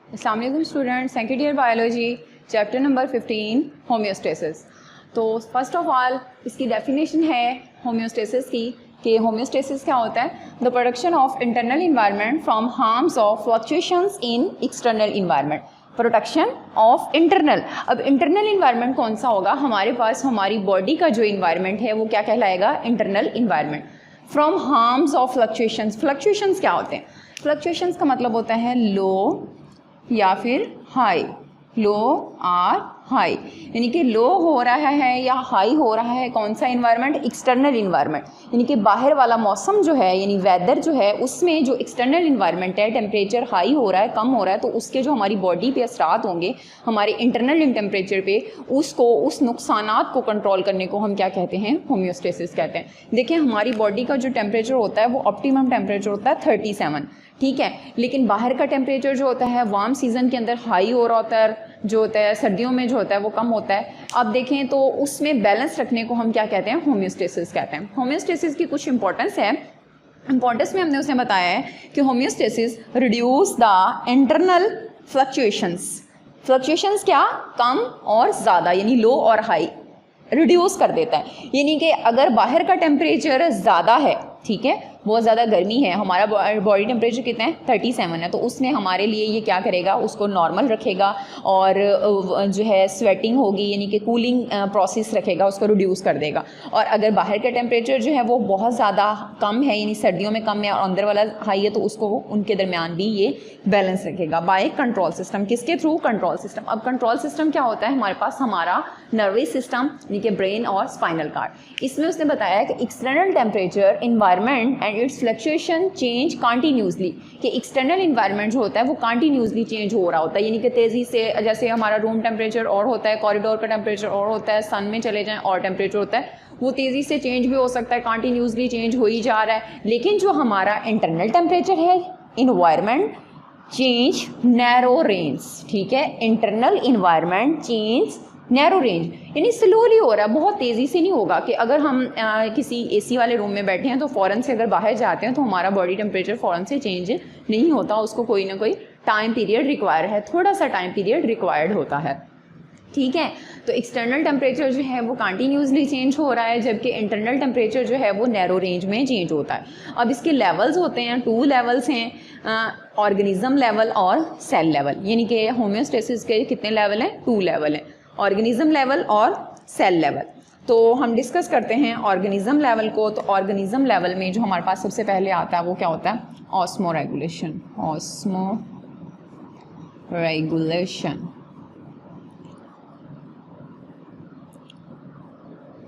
अस्सलाम वालेकुम student, second year biology chapter number 15 homeostasis. तो फर्स्ट ऑफ ऑल इसकी डेफिनेशन है होम्योस्टेसिस की कि होम्योस्टेसिस क्या होता है? The production of internal environment from harms of fluctuations in external environment. Production of internal, अब इंटरनल इन्वायरमेंट कौन सा होगा? हमारे पास हमारी बॉडी का जो इन्वायरमेंट है वो क्या कहलाएगा? Internal environment. From harms of fluctuations, fluctuations क्या होते हैं? फ्लक्चुएशंस का मतलब होता है लो या फिर हाई, लो और हाई, यानी कि लो हो रहा है या हाई हो रहा है कौन सा इन्वायरमेंट? एक्सटर्नल इन्वायरमेंट, यानी कि बाहर वाला मौसम जो है यानी वेदर जो है उसमें जो एक्सटर्नल इन्वायरमेंट है टेम्परेचर हाई हो रहा है कम हो रहा है तो उसके जो हमारी बॉडी पे असरात होंगे हमारे इंटरनल टेम्परेचर पे उसको उस नुकसानात को कंट्रोल करने को हम क्या कहते हैं? होम्योस्टेसिस कहते हैं। देखिए हमारी बॉडी का जो टेम्परेचर होता है वो ऑप्टिमम टेम्परेचर होता है 37, ठीक है, लेकिन बाहर का टेम्परेचर जो होता है वार्म सीजन के अंदर हाई हो रहा होता है, जो होता है सर्दियों में जो होता है वो कम होता है। अब देखें तो उसमें बैलेंस रखने को हम क्या कहते हैं? होम्योस्टेसिस कहते हैं। होम्योस्टेसिस की कुछ इंपॉर्टेंस है। इंपॉर्टेंस में हमने उसने बताया है कि homeostasis reduce the internal fluctuations. Fluctuations क्या? कम और ज़्यादा, यानी लो और हाई रिड्यूस कर देता है। यानी कि अगर बाहर का टेम्परेचर ज़्यादा है, ठीक है, बहुत ज़्यादा गर्मी है, हमारा बॉडी टेम्परेचर कितना है? 37 है, तो उसने हमारे लिए ये क्या करेगा? उसको नॉर्मल रखेगा और जो है स्वेटिंग होगी यानी कि कूलिंग प्रोसेस रखेगा, उसको रिड्यूस कर देगा। और अगर बाहर का टेम्परेचर जो है वो बहुत ज़्यादा कम है यानी सर्दियों में कम है और अंदर वाला हाई है तो उसको उनके दरमियान भी ये बैलेंस रखेगा बाय कंट्रोल सिस्टम। किसके थ्रू? Control system. अब कंट्रोल सिस्टम क्या होता है? हमारे पास हमारा नर्वस सिस्टम यानी कि ब्रेन और स्पाइनल कार्ड। इसमें उसने बताया कि external temperature environment and it's fluctuation change continuously, कि एक्सटर्नल इन्वायरमेंट जो होता है वो कंटिन्यूसली चेंज हो रहा होता है, यानी कि तेज़ी से, जैसे हमारा रूम टेम्परेचर और होता है, कॉरिडोर का टेम्परेचर और होता है, सन में चले जाएं और टेम्परेचर होता है, वो तेज़ी से चेंज भी हो सकता है, कंटिन्यूसली चेंज हो ही जा रहा है। लेकिन जो हमारा इंटरनल टेम्परेचर है इन्वायरमेंट चेंज नैरो रेंज, ठीक है, internal environment change narrow range, यानी स्लोली हो रहा है, बहुत तेज़ी से नहीं होगा कि अगर हम किसी एसी वाले रूम में बैठे हैं तो फ़ौरन से अगर बाहर जाते हैं तो हमारा बॉडी टेम्परेचर फ़ौरन से चेंज नहीं होता, उसको कोई ना कोई टाइम पीरियड रिक्वायर है, थोड़ा सा टाइम पीरियड रिक्वायर्ड होता है, ठीक है। तो एक्सटर्नल टेम्परेचर जो है वो कंटिन्यूसली चेंज हो रहा है जबकि इंटरनल टेम्परेचर जो है वो नैरो रेंज में चेंज होता है। अब इसके लेवल्स होते हैं, 2 लेवल्स हैं, ऑर्गेनिज्म लेवल और सेल लेवल, यानी कि होम्योस्टेसिस के कितने लेवल हैं? 2 लेवल हैं, ऑर्गेनिज्म लेवल और सेल लेवल। तो हम डिस्कस करते हैं ऑर्गेनिज्म लेवल को। तो ऑर्गेनिज्म लेवल में जो हमारे पास सबसे पहले आता है वो क्या होता है? Osmo regulation. ऑस्मो रेगुलेशन,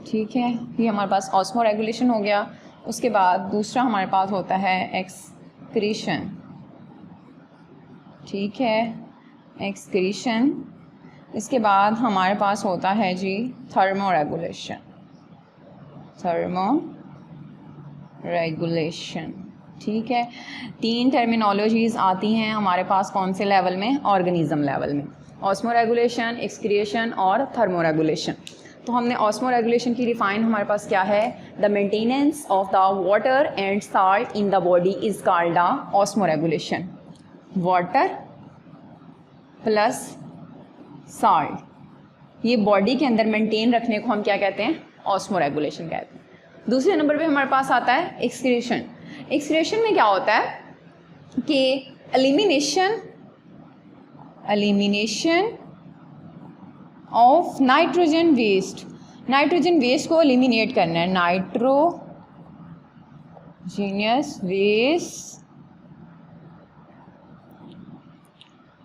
ठीक है, ये हमारे पास ऑस्मो रेगुलेशन हो गया। उसके बाद दूसरा हमारे पास होता है एक्सक्रीशन, ठीक है, एक्सक्रीशन। इसके बाद हमारे पास होता है जी थर्मो रेगुलेशन। थर्मो रेगुलेशन, ठीक है। 3 टर्मिनोलॉजीज़ आती हैं हमारे पास कौन से लेवल में? ऑर्गेनिज्म लेवल में, ऑस्मो रेगुलेशन, एक्सक्रिएशन और थर्मो रेगुलेशन। तो हमने ऑस्मो रेगुलेशन की डिफाइन हमारे पास क्या है? The maintenance of the water and salt in the body is called the osmo regulation. Water plus salt, ये बॉडी के अंदर मेंटेन रखने को हम क्या कहते हैं? ऑस्मो रेगुलेशन कहते हैं। दूसरे नंबर पे हमारे पास आता है एक्सक्रीशन। एक्सक्रीशन में क्या होता है कि elimination of nitrogen waste, nitrogen waste को एलिमिनेट करना है, नाइट्रोजीनियस वेस्ट,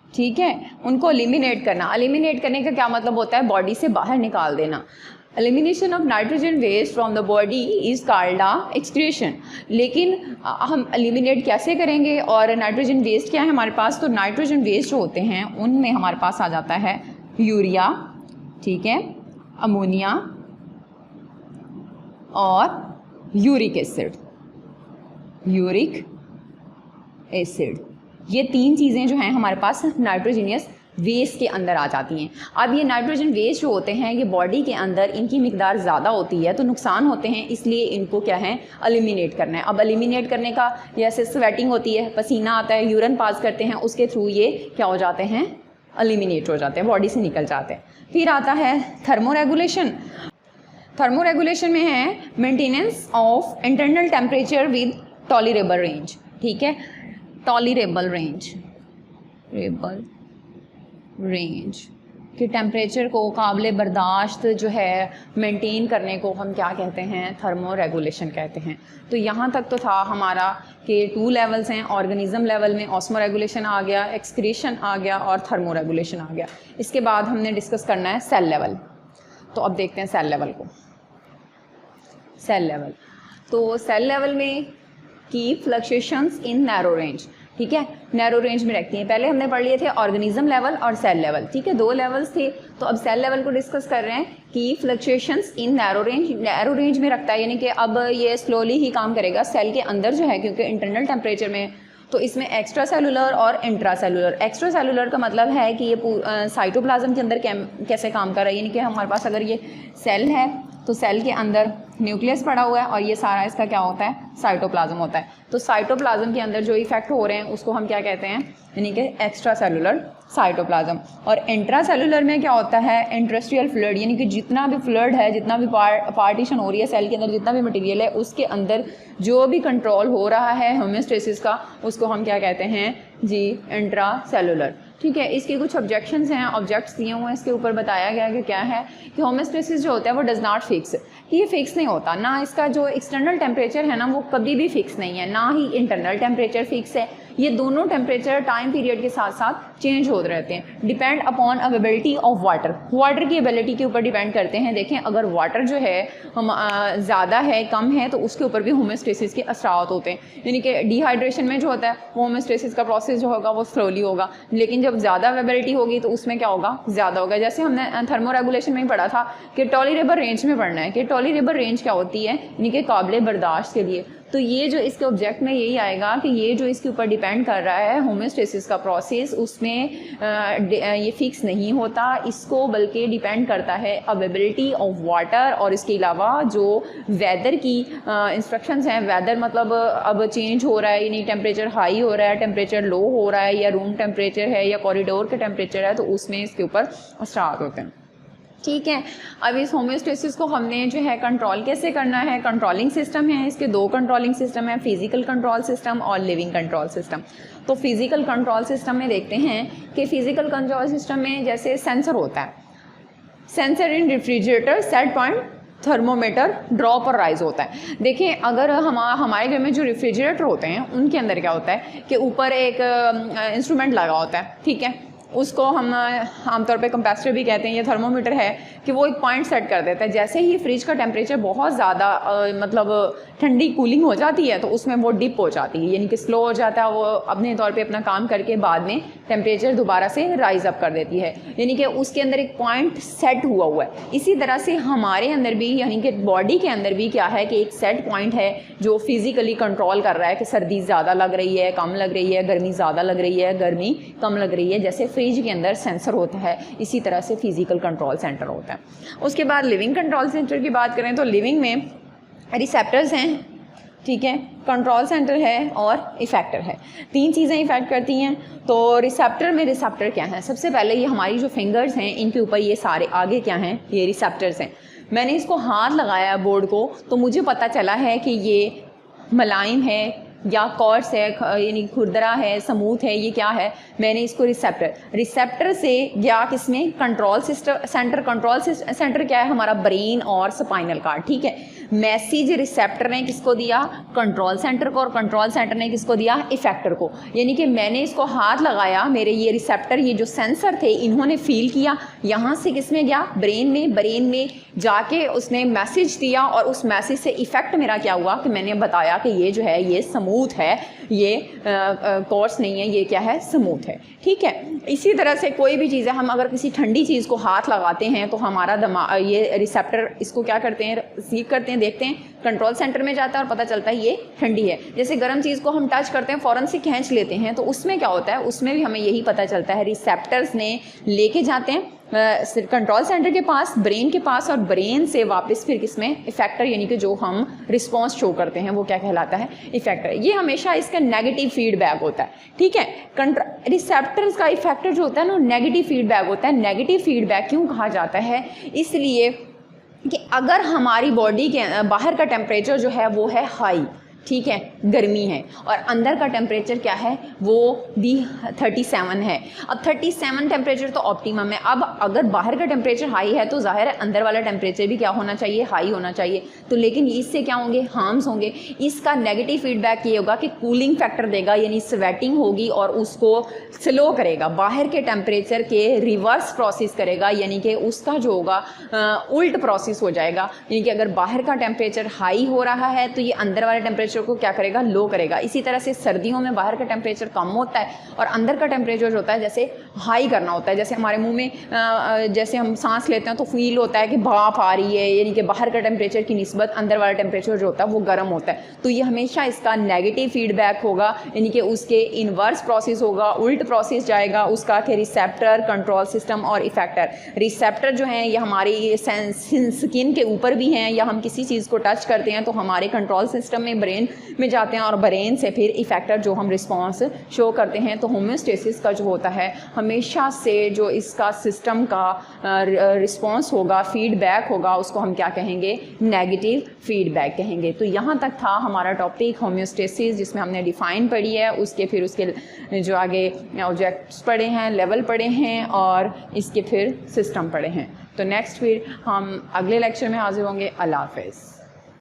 ठीक है, उनको एलिमिनेट करना। एलिमिनेट करने का क्या मतलब होता है? बॉडी से बाहर निकाल देना। Elimination of nitrogen waste from the body is called excretion. लेकिन हम एलिमिनेट कैसे करेंगे और नाइट्रोजन वेस्ट क्या है हमारे पास? तो नाइट्रोजन वेस्ट जो होते हैं उनमें हमारे पास आ जाता है यूरिया, ठीक है, अमोनिया और यूरिक एसिड। यूरिक एसिड, ये 3 चीज़ें जो हैं हमारे पास नाइट्रोजीनियस वेस्ट के अंदर आ जाती हैं। अब ये नाइट्रोजन वेस्ट जो होते हैं ये बॉडी के अंदर इनकी मिकदार ज़्यादा होती है तो नुकसान होते हैं, इसलिए इनको क्या है एलिमिनेट करना है। अब एलिमिनेट करने का जैसे स्वेटिंग होती है, पसीना आता है, यूरिन पास करते हैं, उसके थ्रू ये क्या हो जाते हैं एलिमिनेट हो जाते हैं, बॉडी से निकल जाते हैं। फिर आता है थर्मोरेगुलेशन। थर्मोरेगुलेशन में है maintenance of internal temperature with tolerable range. ठीक है, टॉलरेबल रेंज कि टेम्परेचर को काबिल बर्दाश्त जो है मेंटेन करने को हम क्या कहते हैं, थर्मोरेगुलेशन कहते हैं। तो यहाँ तक तो था हमारा कि 2 लेवल्स हैं, ऑर्गेनिज्म लेवल में ऑस्मोरेगुलेशन आ गया, एक्सक्रीशन आ गया और थर्मोरेगुलेशन आ गया। इसके बाद हमने डिस्कस करना है सेल लेवल। तो अब देखते हैं सेल लेवल को। सेल लेवल, तो सेल लेवल में की फ्लक्चुएशंस इन नैरो रेंज। ठीक है, नैरो रेंज में रखती हैं। पहले हमने पढ़ लिए थे ऑर्गेनिज्म लेवल और सेल लेवल। ठीक है, 2 लेवल्स थे। तो अब सेल लेवल को डिस्कस कर रहे हैं कि फ्लक्चुएशंस इन नैरो रेंज, नैरो रेंज में रखता है, यानी कि अब ये स्लोली ही काम करेगा सेल के अंदर जो है, क्योंकि इंटरनल टेम्परेचर में। तो इसमें एक्स्ट्रा सेलुलर और इंट्रा सेलुलर। एक्स्ट्रा सेलुलर का मतलब है कि ये साइटोप्लाज्म के अंदर कैसे काम कर रहा है, यानी कि हमारे पास अगर ये सेल है तो सेल के अंदर न्यूक्लियस पड़ा हुआ है और ये सारा इसका क्या होता है, साइटोप्लाज्म होता है। तो साइटोप्लाज्म के अंदर जो इफेक्ट हो रहे हैं उसको हम क्या कहते हैं, यानी कि एक्स्ट्रा सेलुलर साइटोप्लाज्म। और इंट्रा सेलुलर में क्या होता है, इंटरस्ट्रियल फ्लूइड, यानी कि जितना भी फ्लूइड है, जितना भी पार्टीशन हो रही है सेल के अंदर, जितना भी मटेरियल है उसके अंदर जो भी कंट्रोल हो रहा है होम्योस्टेसिस का, उसको हम क्या कहते हैं जी, इंट्रा सेलुलर। ठीक है, इसके कुछ ऑब्जेक्शंस हैं, ऑब्जेक्ट्स दिए हुए हैं, इसके ऊपर बताया गया कि क्या है कि होम्योस्टेसिस जो होता है वो डज नॉट फिक्स, कि ये फिक्स नहीं होता ना। इसका जो एक्सटर्नल टेम्परेचर है ना वो कभी भी फिक्स नहीं है, ना ही इंटरनल टेम्परेचर फिक्स है। ये दोनों टेम्परेचर टाइम पीरियड के साथ साथ चेंज होते रहते हैं, depend upon availability of water. Water की अवेलेबिलिटी के ऊपर डिपेंड करते हैं। देखें, अगर वाटर जो है हम ज़्यादा है, कम है, तो उसके ऊपर भी होम्योस्टेसिस के असरात होते हैं। यानी कि डिहाइड्रेशन में जो होता है वो होम्योस्टेसिस का प्रोसेस जो होगा वो स्लोली होगा, लेकिन जब ज़्यादा अवेलेबिलिटी होगी तो उसमें क्या होगा, ज़्यादा होगा। जैसे हमने थर्मोरेगुलेशन में ही पढ़ा था कि टॉलरेबल रेंज में पढ़ना है कि टॉलरेबल रेंज क्या होती है, यानी कि काबिल बर्दाश्त के लिए। तो ये जो इसके ऑब्जेक्ट में यही आएगा कि ये जो इसके ऊपर डिपेंड कर रहा है होम्योस्टेसिस का प्रोसेस, उसमें ये फिक्स नहीं होता, इसको बल्कि डिपेंड करता है अवेलेबिलिटी ऑफ वाटर और इसके अलावा जो वेदर की इंस्ट्रक्शंस हैं। वेदर मतलब अब चेंज हो रहा है, यानी टेम्परेचर हाई हो रहा है, टेम्परेचर लो हो रहा है, या रूम टेम्परेचर है या कॉरिडोर का टेम्परेचर है, तो उसमें इसके ऊपर असरात होते हैं। ठीक है, अब इस होम्योस्टेसिस को हमने जो है कंट्रोल कैसे करना है, कंट्रोलिंग सिस्टम है, इसके 2 कंट्रोलिंग सिस्टम है, फिजिकल कंट्रोल सिस्टम और लिविंग कंट्रोल सिस्टम। तो फिजिकल कंट्रोल सिस्टम में देखते हैं कि फिजिकल कंट्रोल सिस्टम में जैसे सेंसर होता है, सेंसर इन refrigerator, set point, thermometer, drop और राइज होता है। देखें, अगर हमारे घर में जो रेफ्रिजरेटर होते हैं उनके अंदर क्या होता है कि ऊपर एक इंस्ट्रूमेंट लगा होता है। ठीक है, उसको हम आमतौर पे कंपेरेटर भी कहते हैं, ये थर्मोमीटर है कि वो एक पॉइंट सेट कर देता है। जैसे ही फ्रिज का टेम्परेचर बहुत ज़्यादा मतलब ठंडी कूलिंग हो जाती है तो उसमें वो डिप हो जाती है, यानी कि स्लो हो जाता है, वो अपने तौर पे अपना काम करके बाद में टेम्परेचर दोबारा से राइज अप कर देती है, यानी कि उसके अंदर एक पॉइंट सेट हुआ है। इसी तरह से हमारे अंदर भी, यानी कि बॉडी के अंदर भी क्या है कि एक सेट पॉइंट है जो फिजिकली कंट्रोल कर रहा है कि सर्दी ज़्यादा लग रही है, कम लग रही है, गर्मी ज़्यादा लग रही है, गर्मी कम लग रही है। जैसे फ्रिज के अंदर सेंसर होता है, इसी तरह से फिजिकल कंट्रोल सेंटर होता है। उसके बाद लिविंग कंट्रोल सेंटर की बात करें तो लिविंग में रिसेप्टर्स हैं, ठीक है, कंट्रोल सेंटर है और इफेक्टर है। 3 चीज़ें इफेक्ट करती हैं। तो रिसेप्टर में रिसेप्टर क्या है, सबसे पहले ये हमारी जो फिंगर्स हैं इनके ऊपर ये सारे आगे क्या हैं, ये रिसेप्टर्स हैं। मैंने इसको हाथ लगाया बोर्ड को तो मुझे पता चला है कि ये मुलायम है या कॉर्स है, यानी खुरदरा है, स्मूथ है, ये क्या है, मैंने इसको रिसेप्टर से या किसमें, कंट्रोल सेंटर। कंट्रोल सेंटर क्या है, हमारा ब्रेन और स्पाइनल कार्ड। ठीक है, मैसेज रिसेप्टर ने किसको दिया, कंट्रोल सेंटर को, और कंट्रोल सेंटर ने किसको दिया, इफेक्टर को। यानी कि मैंने इसको हाथ लगाया, मेरे ये रिसेप्टर, ये जो सेंसर थे, इन्होंने फील किया, यहाँ से किसमें गया, ब्रेन में जाके उसने मैसेज दिया, और उस मैसेज से इफेक्ट मेरा क्या हुआ कि मैंने बताया कि ये जो है ये स्मूथ है, ये कोर्स नहीं है, ये क्या है, स्मूथ है। ठीक है, इसी तरह से कोई भी चीज़ है, हम अगर किसी ठंडी चीज़ को हाथ लगाते हैं तो हमारा दिमाग, ये रिसेप्टर इसको क्या करते हैं, रिसीव करते हैं हैं, देखते हैं, कंट्रोल सेंटर में जाता है और पता चलता है ये ठंडी है। जैसे गर्म चीज़ को हम टच करते हैं, फ़ौरन से खींच लेते हैं, तो उसमें क्या होता है, उसमें भी हमें यही पता चलता है, रिसेप्टर्स ने लेके जाते हैं कंट्रोल सेंटर के पास, ब्रेन के पास, और ब्रेन से वापस फिर किसमें, इफेक्टर, यानी कि जो हम रिस्पॉन्स शो करते हैं वो क्या कहलाता है, इफेक्टर। ये हमेशा इसका नेगेटिव फीडबैक होता है, ठीक है। रिसेप्टर्स का इफेक्टर जो होता है ना, नेगेटिव फीडबैक होता है। नेगेटिव फीडबैक क्यों कहा जाता है, इसलिए कि अगर हमारी बॉडी के बाहर का टेम्परेचर जो है वो है हाई, ठीक है, गर्मी है, और अंदर का टेम्परेचर क्या है, वो भी 37 है। अब 37 टेम्परेचर तो ऑप्टिमम है। अब अगर बाहर का टेम्परेचर हाई है तो जाहिर है अंदर वाला टेम्परेचर भी क्या होना चाहिए, हाई होना चाहिए। तो लेकिन इससे क्या होंगे, हार्म्स होंगे। इसका नेगेटिव फीडबैक ये होगा कि कूलिंग फैक्टर देगा, यानी स्वेटिंग होगी और उसको स्लो करेगा, बाहर के टेम्परेचर के रिवर्स प्रोसेस करेगा, यानी कि उसका जो होगा उल्ट प्रोसेस हो जाएगा। यानी कि अगर बाहर का टेम्परेचर हाई हो रहा है तो ये अंदर वाले टेम्परेचर को क्या करेगा, लो करेगा। इसी तरह से सर्दियों में बाहर का टेम्परेचर कम होता है और अंदर का टेम्परेचर जो होता है जैसे हाई करना होता है। जैसे हमारे मुंह में जैसे हम सांस लेते हैं तो फील होता है कि भाप आ रही है, यानी कि बाहर का टेम्परेचर की निस्बत अंदर वाला टेम्परेचर जो होता है वो गर्म होता है। तो ये हमेशा इसका नेगेटिव फीडबैक होगा, यानी कि उसके इनवर्स प्रोसेस होगा, उल्ट प्रोसेस जाएगा उसका, कि रिसेप्टर, कंट्रोल सिस्टम और इफेक्टर। रिसेप्टर जो हैं ये हमारी स्किन के ऊपर भी हैं, या हम किसी चीज़ को टच करते हैं तो हमारे कंट्रोल सिस्टम में, ब्रेन में जाते हैं, और ब्रेन से फिर इफेक्टर जो हम रिस्पॉन्स शो करते हैं। तो होम्योस्टेसिस का जो होता है हमेशा से जो इसका सिस्टम का रिस्पॉन्स होगा, फीडबैक होगा, उसको हम क्या कहेंगे, नेगेटिव फीडबैक कहेंगे। तो यहाँ तक था हमारा टॉपिक होम्योस्टेसिस, जिसमें हमने डिफाइन पढ़ी है, उसके फिर उसके जो आगे ऑब्जेक्ट्स पढ़े हैं, लेवल पढ़े हैं, और इसके फिर सिस्टम पढ़े हैं। तो नेक्स्ट फिर हम अगले लेक्चर में हाजिर होंगे। अल्लाह हाफ़िज़।